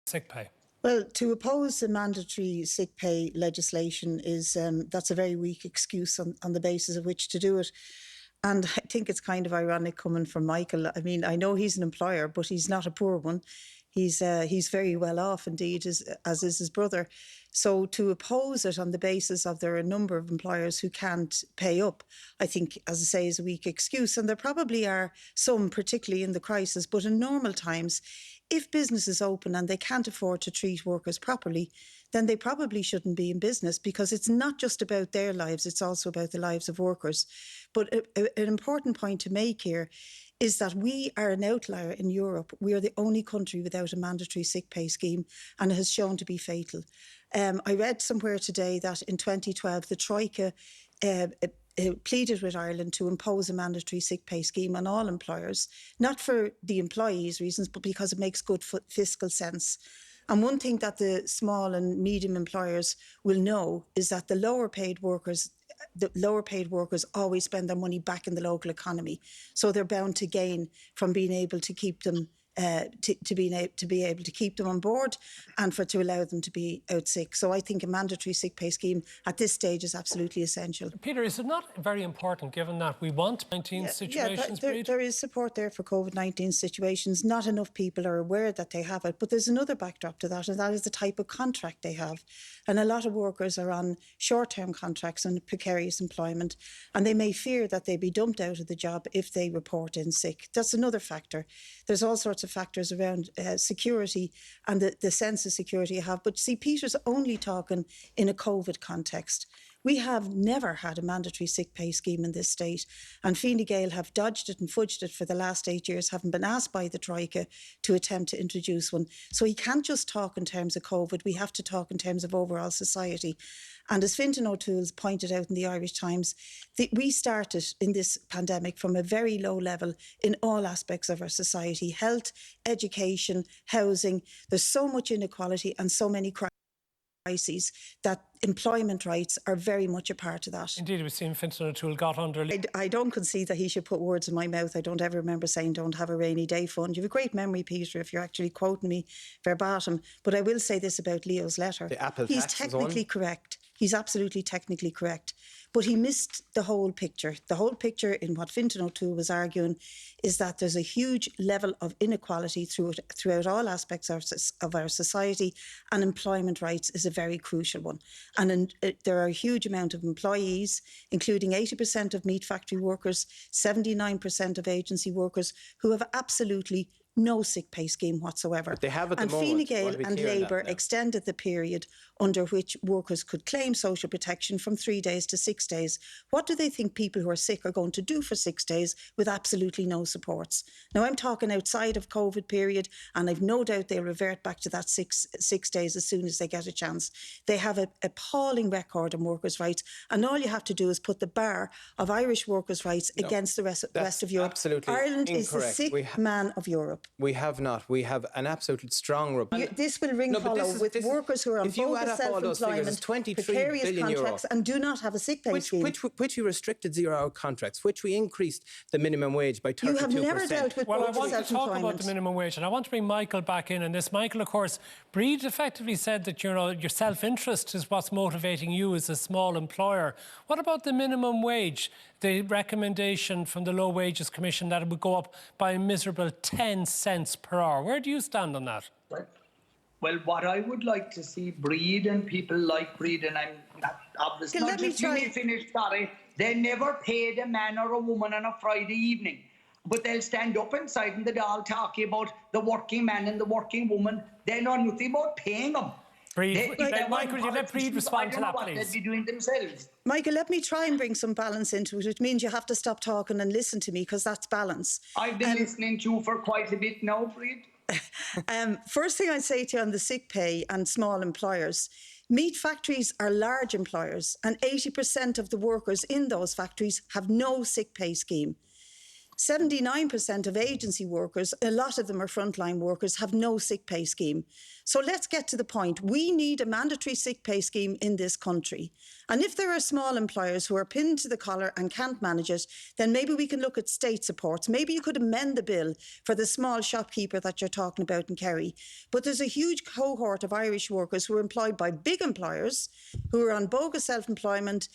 sick pay? Well, to oppose the mandatory sick pay legislation is that's a very weak excuse on the basis of which to do it. And I think it's kind of ironic coming from Michael. I mean, I know he's an employer, but he's not a poor one. He's very well off indeed, as is his brother. So to oppose it on the basis of there are a number of employers who can't pay up, I think, as I say, is a weak excuse. And there probably are some, particularly in the crisis, but in normal times, if businesses open and they can't afford to treat workers properly, then they probably shouldn't be in business, because it's not just about their lives, it's also about the lives of workers. But an important point to make here is that we are an outlier in Europe. We are the only country without a mandatory sick pay scheme, and it has shown to be fatal. I read somewhere today that in 2012, the Troika pleaded with Ireland to impose a mandatory sick pay scheme on all employers, not for the employees' reasons, but because it makes good fiscal sense. And one thing that the small and medium employers will know is that the lower paid workers always spend their money back in the local economy. So they're bound to gain from being able to keep them to be able to keep them on board, and to allow them to be out sick. So I think a mandatory sick pay scheme at this stage is absolutely essential. Peter, is it not very important, given that we want 19 situations? There is support there for COVID-19 situations. Not enough people are aware that they have it, but there's another backdrop to that, and that is the type of contract they have. And a lot of workers are on short-term contracts and precarious employment, and they may fear that they'd be dumped out of the job if they report in sick. That's another factor. There's all sorts of factors around security and the sense of security you have. But see, Peter's only talking in a COVID context. We have never had a mandatory sick pay scheme in this state, and Fine Gael have dodged it and fudged it for the last 8 years, having been asked by the Troika to attempt to introduce one. So he can't just talk in terms of COVID, we have to talk in terms of overall society. And as Fintan O'Toole's pointed out in the Irish Times, we started in this pandemic from a very low level in all aspects of our society: health, education, housing. There's so much inequality and so many crises that employment rights are very much a part of that. Indeed, we've seen Fintan O'Toole got under... I don't concede that he should put words in my mouth. I don't ever remember saying don't have a rainy day fund. You have a great memory, Peter, if you're actually quoting me verbatim. But I will say this about Leo's letter. The Apple He's tax technically correct. He's absolutely technically correct. But he missed the whole picture. The whole picture in what Fintan O'Toole was arguing is that there's a huge level of inequality throughout all aspects of our society, and employment rights is a very crucial one. And there are a huge amount of employees, including 80% of meat factory workers, 79% of agency workers, who have absolutely no sick pay scheme whatsoever. But they have at the moment. And Fine Gael and Labour extended the period under which workers could claim social protection from 3 days to 6 days. What do they think people who are sick are going to do for 6 days with absolutely no supports? Now, I'm talking outside of COVID period, and I've no doubt they'll revert back to that six days as soon as they get a chance. They have an appalling record on workers' rights, and all you have to do is put the bar of Irish workers' rights against the rest of Europe. Absolutely Ireland incorrect. is the sick man of Europe. We have not. We have an absolute strong... This will ring hollow with workers who are on both self-employment, precarious contracts, and do not have a sick pay scheme. Which we restricted 0-hour contracts, which we increased the minimum wage by 32%. You have never dealt with I want to self-employment. talk about the minimum wage, and I want to bring Michael back in on this. Michael, of course, Bríd effectively said that your self-interest is what's motivating you as a small employer. What about the minimum wage? The recommendation from the Low Wages Commission that it would go up by a miserable 10 cents per hour. Where do you stand on that? Well, what I would like to see Bríd and people like Bríd, and I'm not obviously not just let me finish, sorry. They never paid a man or a woman on a Friday evening, but they'll stand up inside in the Dáil talking about the working man and the working woman. They know nothing about paying them. Bríd, Michael, you let Bríd respond to that, please. They'd be doing themselves. Michael, let me try and bring some balance into it. It means you have to stop talking and listen to me, because that's balance. I've been listening to you for quite a bit now, Bríd. First thing I'd say to you on the sick pay and small employers, meat factories are large employers, and 80% of the workers in those factories have no sick pay scheme. 79% of agency workers, a lot of them are frontline workers, have no sick pay scheme. So let's get to the point. We need a mandatory sick pay scheme in this country. And if there are small employers who are pinned to the collar and can't manage it, then maybe we can look at state supports. Maybe you could amend the bill for the small shopkeeper that you're talking about in Kerry. But there's a huge cohort of Irish workers who are employed by big employers who are on bogus self-employment,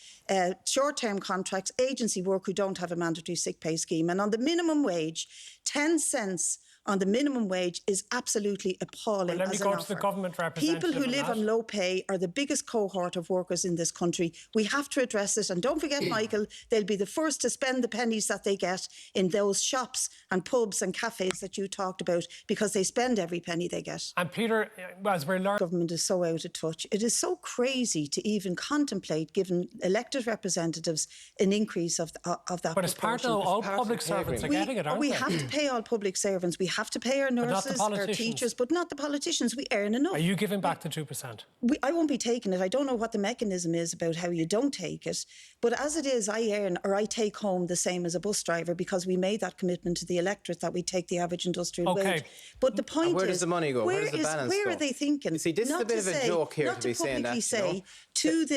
short-term contracts, agency work who don't have a mandatory sick pay scheme. And on the minimum wage, 10 cents on the minimum wage is absolutely appalling. Well, let me go to the government representative. People who live on low pay are the biggest cohort of workers in this country. We have to address it. And don't forget, Michael, they'll be the first to spend the pennies that they get in those shops and pubs and cafes that you talked about, because they spend every penny they get. And Peter, as we're learning, government is so out of touch. It is so crazy to even contemplate giving elected representatives an increase of that. But it's part of all public servants are getting it, aren't they? We have to pay all public servants. We have to pay our nurses, our teachers, but not the politicians. We earn enough. Are you giving back the 2%? I won't be taking it. I don't know what the mechanism is about how you don't take it. But as it is, I earn or I take home the same as a bus driver, because we made that commitment to the electorate that we take the average industrial wage. But the point is, where does the money go? Where does the balance go? Where are they thinking? You see, this is a bit of a joke here to be saying that.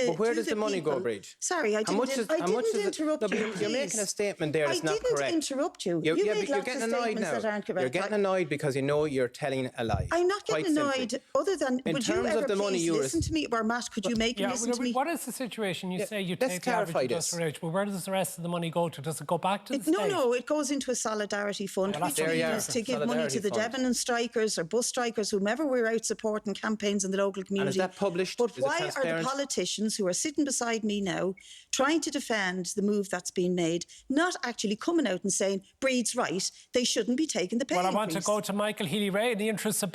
But where does the money go, Bríd? Sorry, I didn't interrupt you. You're making a statement there that's not correct. I didn't interrupt you. You're getting annoyed now. You're getting annoyed because you know you're telling a lie. I'm not getting annoyed. Other than, would you ever please listen to me? Or Matt, could you make me listen to me? What is the situation? You say you take the average industrial wage, but where does the rest of the money go to? Does it go back to the state? No, it goes into a solidarity fund, which we use to give money to the Debenhams strikers or bus strikers, whomever we're out supporting campaigns in the local community. And is that published? But why are the politicians who are sitting beside me now trying to defend the move that's been made, not actually coming out and saying, Bríd's right, they shouldn't be taking the pay increase? Well, I want to go to Michael Haely-Rae in the interests of